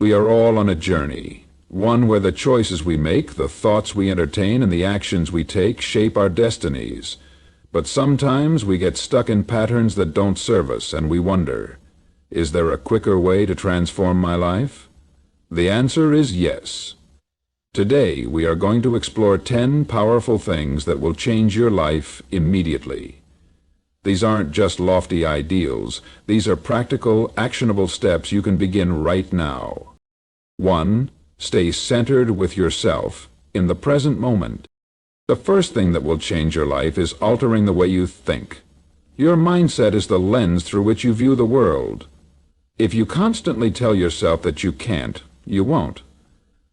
We are all on a journey, one where the choices we make, the thoughts we entertain, and the actions we take shape our destinies. But sometimes we get stuck in patterns that don't serve us, and we wonder, is there a quicker way to transform my life? The answer is yes. Today we are going to explore 10 powerful things that will change your life immediately. These aren't just lofty ideals. These are practical, actionable steps you can begin right now. 1. Stay centered with yourself in the present moment. The first thing that will change your life is altering the way you think. Your mindset is the lens through which you view the world. If you constantly tell yourself that you can't, you won't.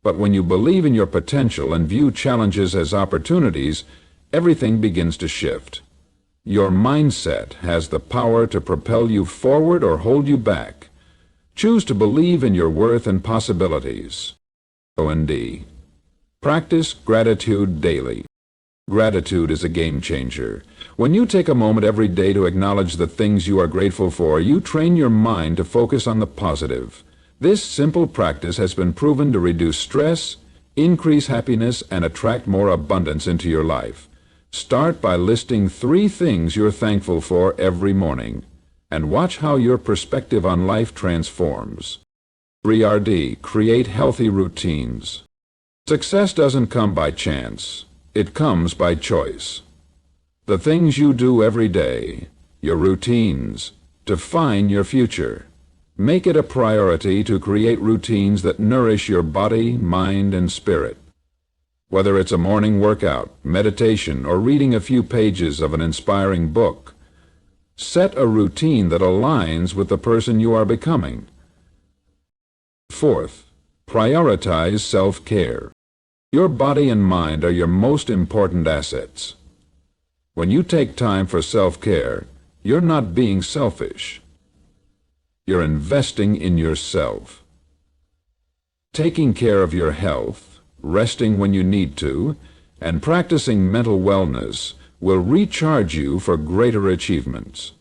But when you believe in your potential and view challenges as opportunities, everything begins to shift. Your mindset has the power to propel you forward or hold you back. Choose to believe in your worth and possibilities. O&D. Practice gratitude daily. Gratitude is a game changer. When you take a moment every day to acknowledge the things you are grateful for, you train your mind to focus on the positive. This simple practice has been proven to reduce stress, increase happiness, and attract more abundance into your life. Start by listing 3 things you're thankful for every morning, and watch how your perspective on life transforms. 3RD. Create healthy routines. Success doesn't come by chance. It comes by choice. The things you do every day, your routines, define your future. Make it a priority to create routines that nourish your body, mind, and spirit. Whether it's a morning workout, meditation, or reading a few pages of an inspiring book, set a routine that aligns with the person you are becoming. 4th, prioritize self-care. Your body and mind are your most important assets. When you take time for self-care, you're not being selfish. You're investing in yourself. Taking care of your health, resting when you need to, and practicing mental wellness will recharge you for greater achievements.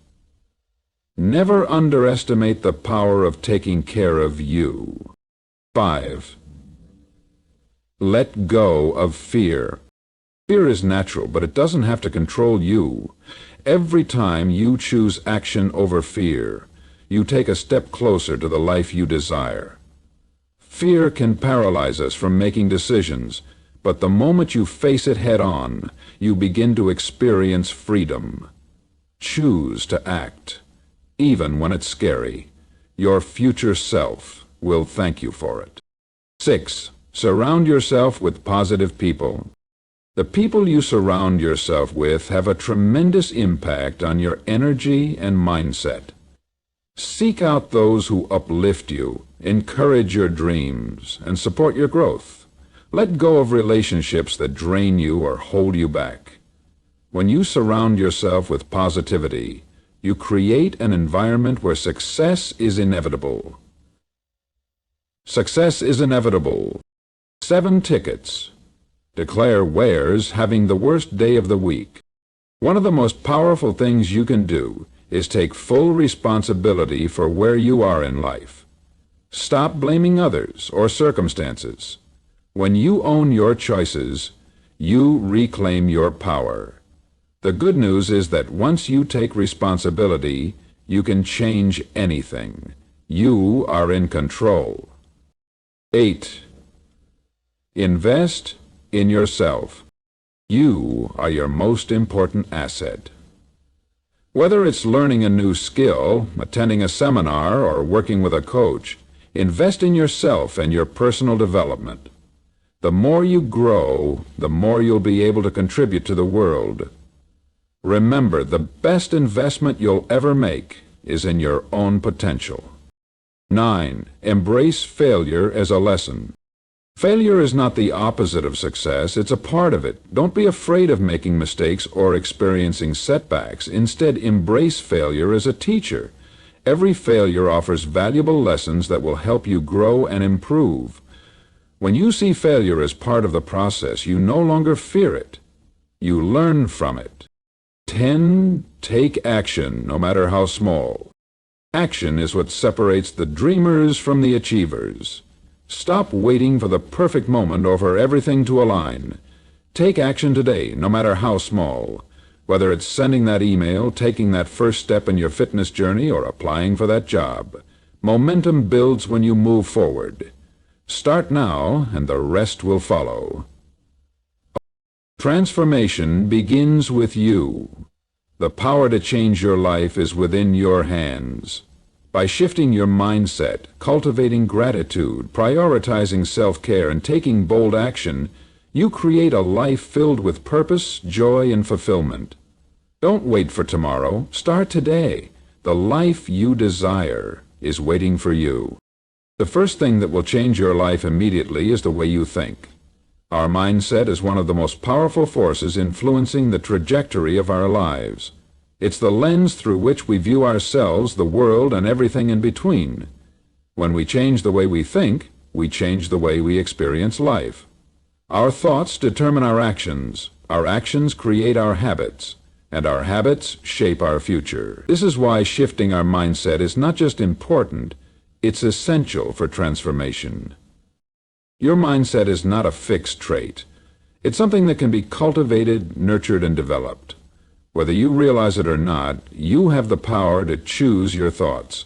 Never underestimate the power of taking care of you. 5. Let go of fear. Fear is natural, but it doesn't have to control you. Every time you choose action over fear, you take a step closer to the life you desire. Fear can paralyze us from making decisions, but the moment you face it head-on, you begin to experience freedom. Choose to act, even when it's scary. Your future self will thank you for it. 6. Surround yourself with positive people. The people you surround yourself with have a tremendous impact on your energy and mindset. Seek out those who uplift you, encourage your dreams, and support your growth. Let go of relationships that drain you or hold you back. When you surround yourself with positivity, you create an environment where success is inevitable. Success is inevitable. 7 tickets. Declare where's having the worst day of the week. One of the most powerful things you can do is take full responsibility for where you are in life. Stop blaming others or circumstances. When you own your choices, you reclaim your power. The good news is that once you take responsibility, you can change anything. You are in control. 8. Invest in yourself. You are your most important asset. Whether it's learning a new skill, attending a seminar, or working with a coach, invest in yourself and your personal development. The more you grow, the more you'll be able to contribute to the world. Remember, the best investment you'll ever make is in your own potential. 9. Embrace failure as a lesson. Failure is not the opposite of success, it's a part of it. Don't be afraid of making mistakes or experiencing setbacks. Instead, embrace failure as a teacher. Every failure offers valuable lessons that will help you grow and improve. When you see failure as part of the process, you no longer fear it. You learn from it. 10. Take action, no matter how small. Action is what separates the dreamers from the achievers. Stop waiting for the perfect moment or for everything to align. Take action today, no matter how small. Whether it's sending that email, taking that first step in your fitness journey, or applying for that job. Momentum builds when you move forward. Start now, and the rest will follow. Transformation begins with you. The power to change your life is within your hands. By shifting your mindset, cultivating gratitude, prioritizing self-care, and taking bold action, you create a life filled with purpose, joy, and fulfillment. Don't wait for tomorrow. Start today. The life you desire is waiting for you. The first thing that will change your life immediately is the way you think. Our mindset is one of the most powerful forces influencing the trajectory of our lives. It's the lens through which we view ourselves, the world, and everything in between. When we change the way we think, we change the way we experience life. Our thoughts determine our actions create our habits, and our habits shape our future. This is why shifting our mindset is not just important, it's essential for transformation. Your mindset is not a fixed trait. It's something that can be cultivated, nurtured, and developed. Whether you realize it or not, you have the power to choose your thoughts,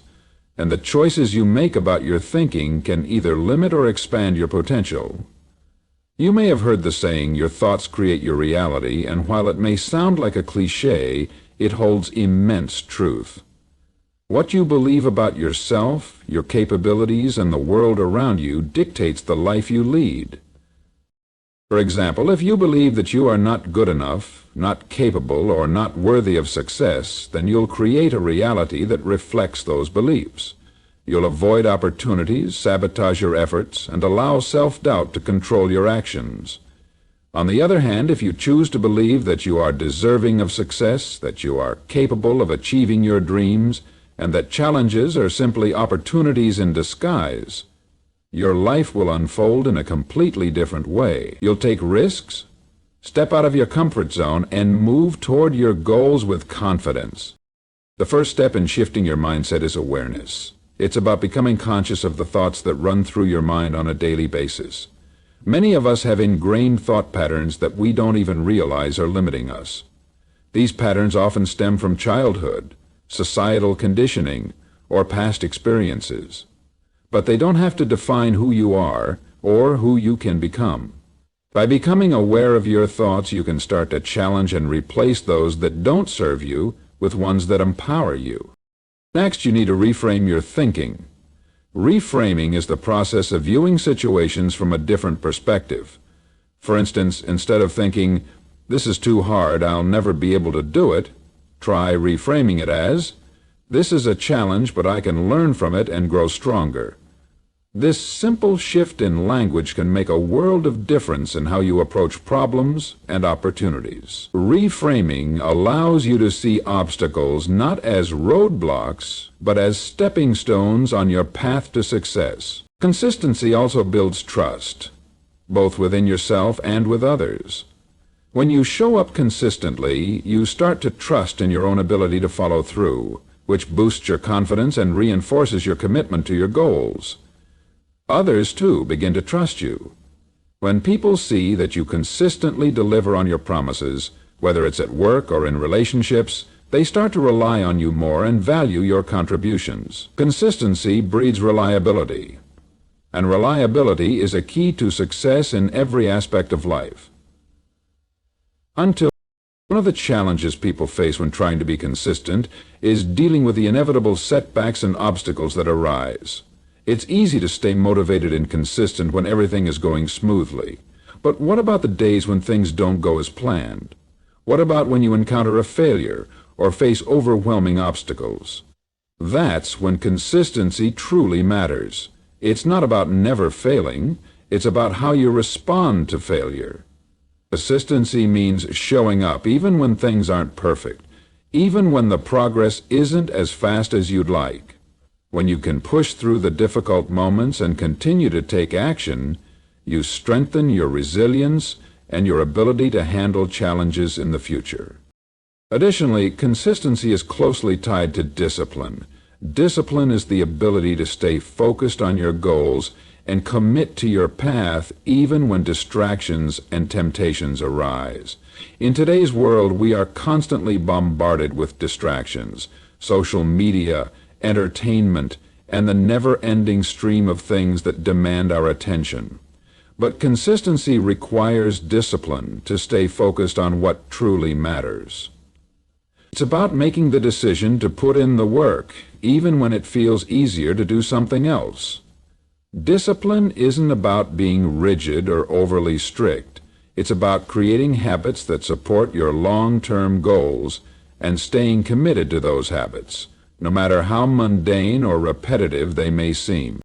and the choices you make about your thinking can either limit or expand your potential. You may have heard the saying, your thoughts create your reality, and while it may sound like a cliché, it holds immense truth. What you believe about yourself, your capabilities, and the world around you dictates the life you lead. For example, if you believe that you are not good enough, not capable, or not worthy of success, then you'll create a reality that reflects those beliefs. You'll avoid opportunities, sabotage your efforts, and allow self-doubt to control your actions. On the other hand, if you choose to believe that you are deserving of success, that you are capable of achieving your dreams, and that challenges are simply opportunities in disguise, your life will unfold in a completely different way. You'll take risks, step out of your comfort zone, and move toward your goals with confidence. The first step in shifting your mindset is awareness. It's about becoming conscious of the thoughts that run through your mind on a daily basis. Many of us have ingrained thought patterns that we don't even realize are limiting us. These patterns often stem from childhood, societal conditioning, or past experiences. But they don't have to define who you are or who you can become. By becoming aware of your thoughts, you can start to challenge and replace those that don't serve you with ones that empower you. Next, you need to reframe your thinking. Reframing is the process of viewing situations from a different perspective. For instance, instead of thinking, "This is too hard, I'll never be able to do it," try reframing it as, "This is a challenge, but I can learn from it and grow stronger." This simple shift in language can make a world of difference in how you approach problems and opportunities. Reframing allows you to see obstacles not as roadblocks, but as stepping stones on your path to success. Consistency also builds trust, both within yourself and with others. When you show up consistently, you start to trust in your own ability to follow through, which boosts your confidence and reinforces your commitment to your goals. Others, too, begin to trust you. When people see that you consistently deliver on your promises, whether it's at work or in relationships, they start to rely on you more and value your contributions. Consistency breeds reliability, and reliability is a key to success in every aspect of life. One of the challenges people face when trying to be consistent is dealing with the inevitable setbacks and obstacles that arise. It's easy to stay motivated and consistent when everything is going smoothly. But what about the days when things don't go as planned? What about when you encounter a failure or face overwhelming obstacles? That's when consistency truly matters. It's not about never failing, it's about how you respond to failure. Consistency means showing up even when things aren't perfect, even when the progress isn't as fast as you'd like. When you can push through the difficult moments and continue to take action, you strengthen your resilience and your ability to handle challenges in the future. Additionally, consistency is closely tied to discipline. Discipline is the ability to stay focused on your goals and commit to your path even when distractions and temptations arise. In today's world, we are constantly bombarded with distractions, social media, entertainment, and the never-ending stream of things that demand our attention. But consistency requires discipline to stay focused on what truly matters. It's about making the decision to put in the work, even when it feels easier to do something else. Discipline isn't about being rigid or overly strict. It's about creating habits that support your long-term goals and staying committed to those habits, no matter how mundane or repetitive they may seem.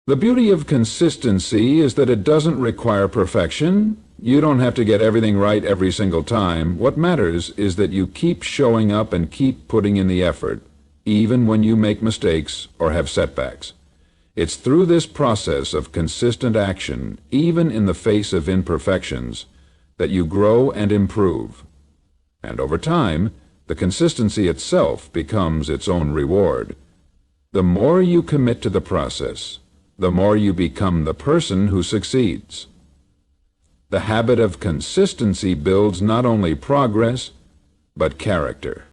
The beauty of consistency is that it doesn't require perfection. You don't have to get everything right every single time. What matters is that you keep showing up and keep putting in the effort, even when you make mistakes or have setbacks. It's through this process of consistent action, even in the face of imperfections, that you grow and improve. And over time, the consistency itself becomes its own reward. The more you commit to the process, the more you become the person who succeeds. The habit of consistency builds not only progress, but character.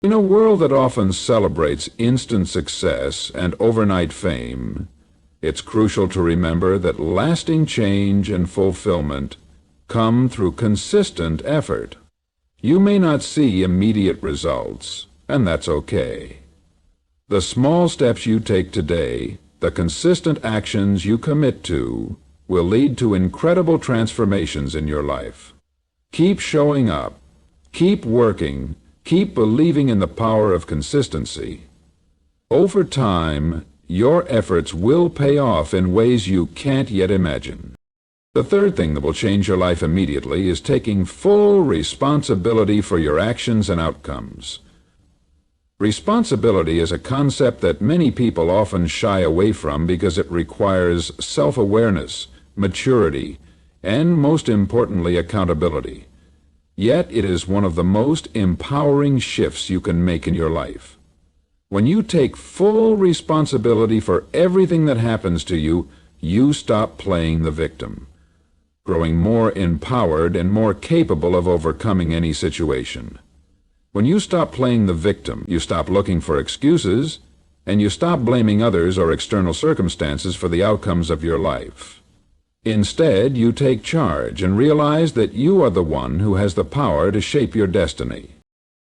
In a world that often celebrates instant success and overnight fame, it's crucial to remember that lasting change and fulfillment come through consistent effort. You may not see immediate results, and that's okay. The small steps you take today, the consistent actions you commit to, will lead to incredible transformations in your life. Keep showing up, keep working, keep believing in the power of consistency. Over time, your efforts will pay off in ways you can't yet imagine. The third thing that will change your life immediately is taking full responsibility for your actions and outcomes. Responsibility is a concept that many people often shy away from because it requires self-awareness, maturity, and most importantly, accountability. Yet it is one of the most empowering shifts you can make in your life. When you take full responsibility for everything that happens to you, you stop playing the victim, growing more empowered and more capable of overcoming any situation. When you stop playing the victim, you stop looking for excuses, and you stop blaming others or external circumstances for the outcomes of your life. Instead, you take charge and realize that you are the one who has the power to shape your destiny.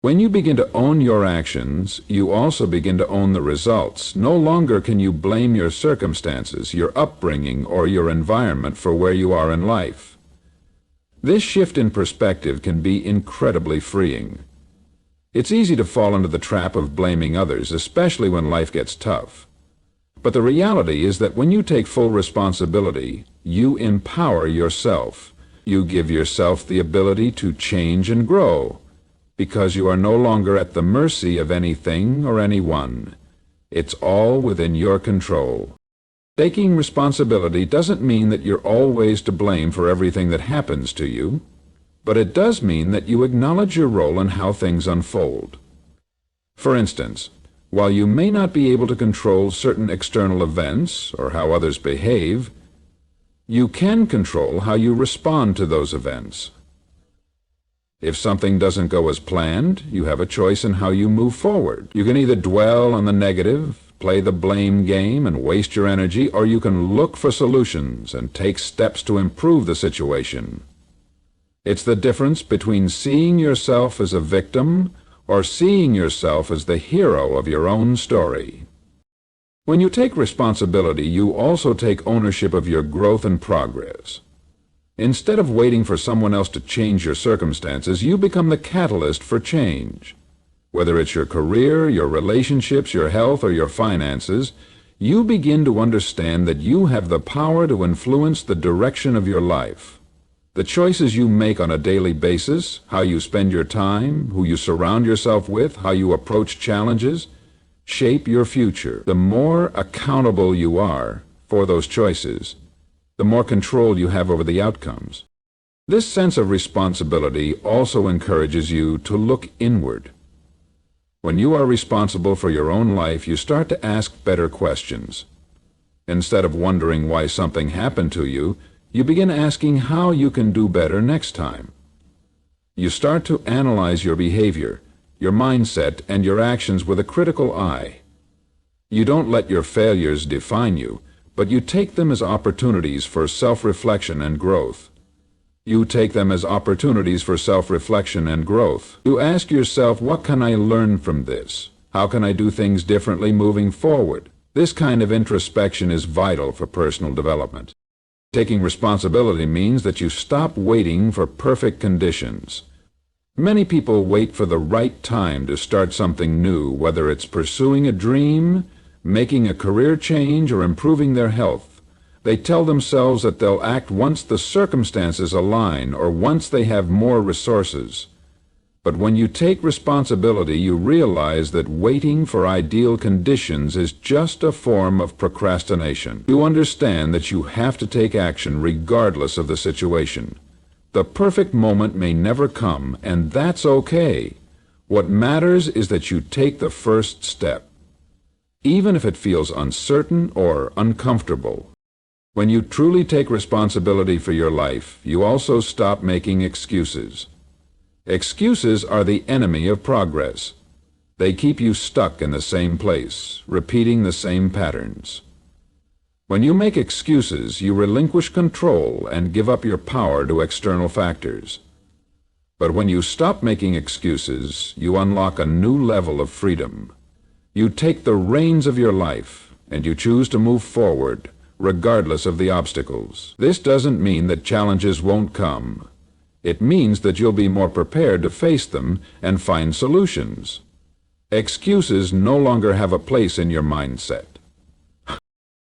When you begin to own your actions, you also begin to own the results. No longer can you blame your circumstances, your upbringing, or your environment for where you are in life. This shift in perspective can be incredibly freeing. It's easy to fall into the trap of blaming others, especially when life gets tough. But the reality is that when you take full responsibility, you empower yourself. You give yourself the ability to change and grow, because you are no longer at the mercy of anything or anyone. It's all within your control. Taking responsibility doesn't mean that you're always to blame for everything that happens to you, but it does mean that you acknowledge your role in how things unfold. For instance, while you may not be able to control certain external events or how others behave, you can control how you respond to those events. If something doesn't go as planned, you have a choice in how you move forward. You can either dwell on the negative, play the blame game, and waste your energy, or you can look for solutions and take steps to improve the situation. It's the difference between seeing yourself as a victim or seeing yourself as the hero of your own story. When you take responsibility, you also take ownership of your growth and progress. Instead of waiting for someone else to change your circumstances, you become the catalyst for change. Whether it's your career, your relationships, your health, or your finances, you begin to understand that you have the power to influence the direction of your life. The choices you make on a daily basis, how you spend your time, who you surround yourself with, how you approach challenges, shape your future. The more accountable you are for those choices, the more control you have over the outcomes. This sense of responsibility also encourages you to look inward. When you are responsible for your own life, you start to ask better questions. Instead of wondering why something happened to you, you begin asking how you can do better next time. You start to analyze your behavior, your mindset, and your actions with a critical eye. You don't let your failures define you, but you take them as opportunities for self-reflection and growth. You take them as opportunities for self-reflection and growth. You ask yourself, what can I learn from this? How can I do things differently moving forward? This kind of introspection is vital for personal development. Taking responsibility means that you stop waiting for perfect conditions. Many people wait for the right time to start something new, whether it's pursuing a dream, making a career change, or improving their health. They tell themselves that they'll act once the circumstances align or once they have more resources. But when you take responsibility, you realize that waiting for ideal conditions is just a form of procrastination. You understand that you have to take action regardless of the situation. The perfect moment may never come, and that's okay. What matters is that you take the first step, even if it feels uncertain or uncomfortable. When you truly take responsibility for your life, you also stop making excuses. Excuses are the enemy of progress. They keep you stuck in the same place, repeating the same patterns. When you make excuses, you relinquish control and give up your power to external factors. But when you stop making excuses, you unlock a new level of freedom. You take the reins of your life, and you choose to move forward, regardless of the obstacles. This doesn't mean that challenges won't come. It means that you'll be more prepared to face them and find solutions. Excuses no longer have a place in your mindset.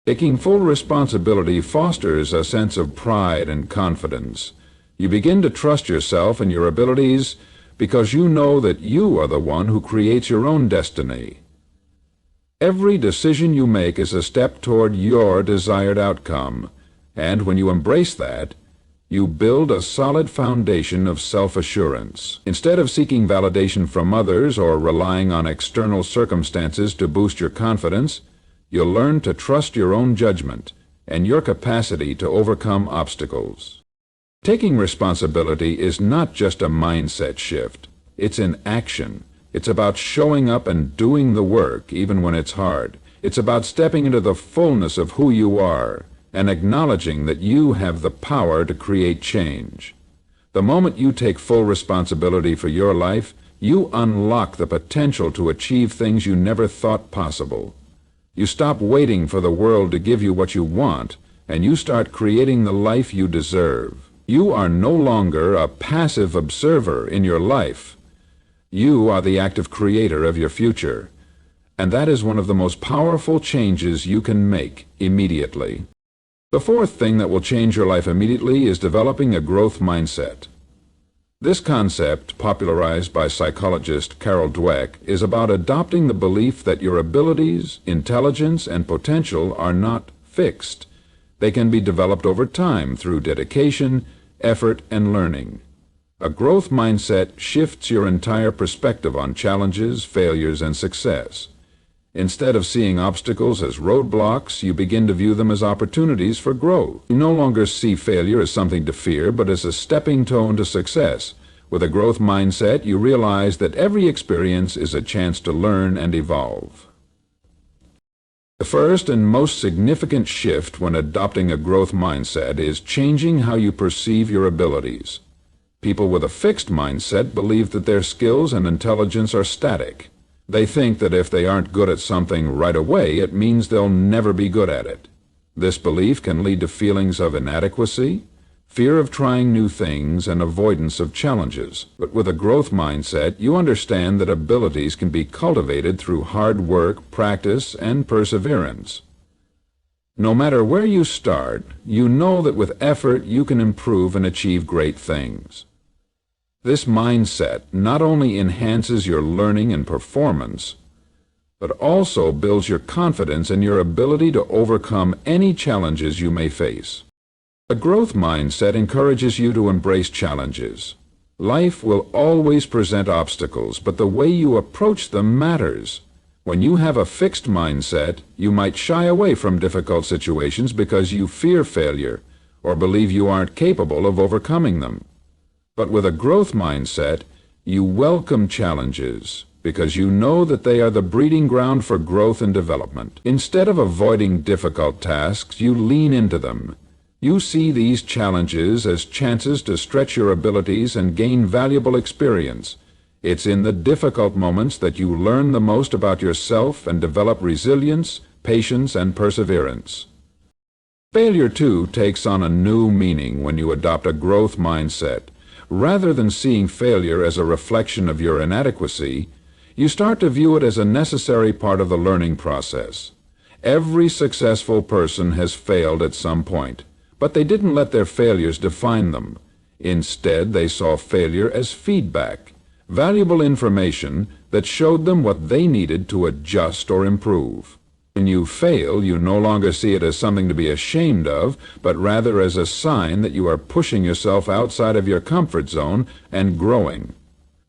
Taking full responsibility fosters a sense of pride and confidence. You begin to trust yourself and your abilities because you know that you are the one who creates your own destiny. Every decision you make is a step toward your desired outcome, and when you embrace that, you build a solid foundation of self-assurance. Instead of seeking validation from others or relying on external circumstances to boost your confidence, you'll learn to trust your own judgment and your capacity to overcome obstacles. Taking responsibility is not just a mindset shift. It's an action. It's about showing up and doing the work even when it's hard. It's about stepping into the fullness of who you are and acknowledging that you have the power to create change. The moment you take full responsibility for your life, you unlock the potential to achieve things you never thought possible. You stop waiting for the world to give you what you want, and you start creating the life you deserve. You are no longer a passive observer in your life. You are the active creator of your future, and that is one of the most powerful changes you can make immediately. The fourth thing that will change your life immediately is developing a growth mindset. This concept, popularized by psychologist Carol Dweck, is about adopting the belief that your abilities, intelligence, and potential are not fixed. They can be developed over time through dedication, effort, and learning. A growth mindset shifts your entire perspective on challenges, failures, and success. Instead of seeing obstacles as roadblocks, you begin to view them as opportunities for growth. You no longer see failure as something to fear, but as a stepping stone to success. With a growth mindset, you realize that every experience is a chance to learn and evolve. The first and most significant shift when adopting a growth mindset is changing how you perceive your abilities. People with a fixed mindset believe that their skills and intelligence are static. They think that if they aren't good at something right away, it means they'll never be good at it. This belief can lead to feelings of inadequacy, fear of trying new things, and avoidance of challenges. But with a growth mindset, you understand that abilities can be cultivated through hard work, practice, and perseverance. No matter where you start, you know that with effort you can improve and achieve great things. This mindset not only enhances your learning and performance, but also builds your confidence in your ability to overcome any challenges you may face. A growth mindset encourages you to embrace challenges. Life will always present obstacles, but the way you approach them matters. When you have a fixed mindset, you might shy away from difficult situations because you fear failure or believe you aren't capable of overcoming them. But with a growth mindset, you welcome challenges because you know that they are the breeding ground for growth and development. Instead of avoiding difficult tasks, you lean into them. You see these challenges as chances to stretch your abilities and gain valuable experience. It's in the difficult moments that you learn the most about yourself and develop resilience, patience, and perseverance. Failure, too, takes on a new meaning when you adopt a growth mindset. Rather than seeing failure as a reflection of your inadequacy, you start to view it as a necessary part of the learning process. Every successful person has failed at some point, but they didn't let their failures define them. Instead, they saw failure as feedback, valuable information that showed them what they needed to adjust or improve. When you fail, you no longer see it as something to be ashamed of, but rather as a sign that you are pushing yourself outside of your comfort zone and growing.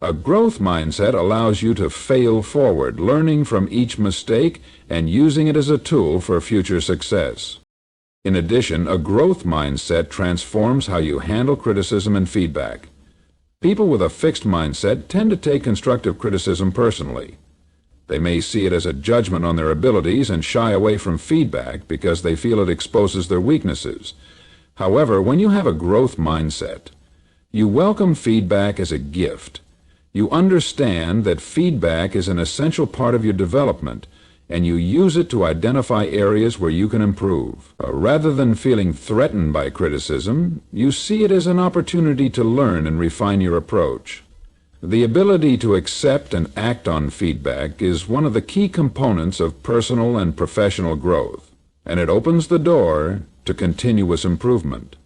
A growth mindset allows you to fail forward, learning from each mistake and using it as a tool for future success. In addition, a growth mindset transforms how you handle criticism and feedback. People with a fixed mindset tend to take constructive criticism personally. They may see it as a judgment on their abilities and shy away from feedback because they feel it exposes their weaknesses. However, when you have a growth mindset, you welcome feedback as a gift. You understand that feedback is an essential part of your development, and you use it to identify areas where you can improve. Rather than feeling threatened by criticism, you see it as an opportunity to learn and refine your approach. The ability to accept and act on feedback is one of the key components of personal and professional growth, and it opens the door to continuous improvement.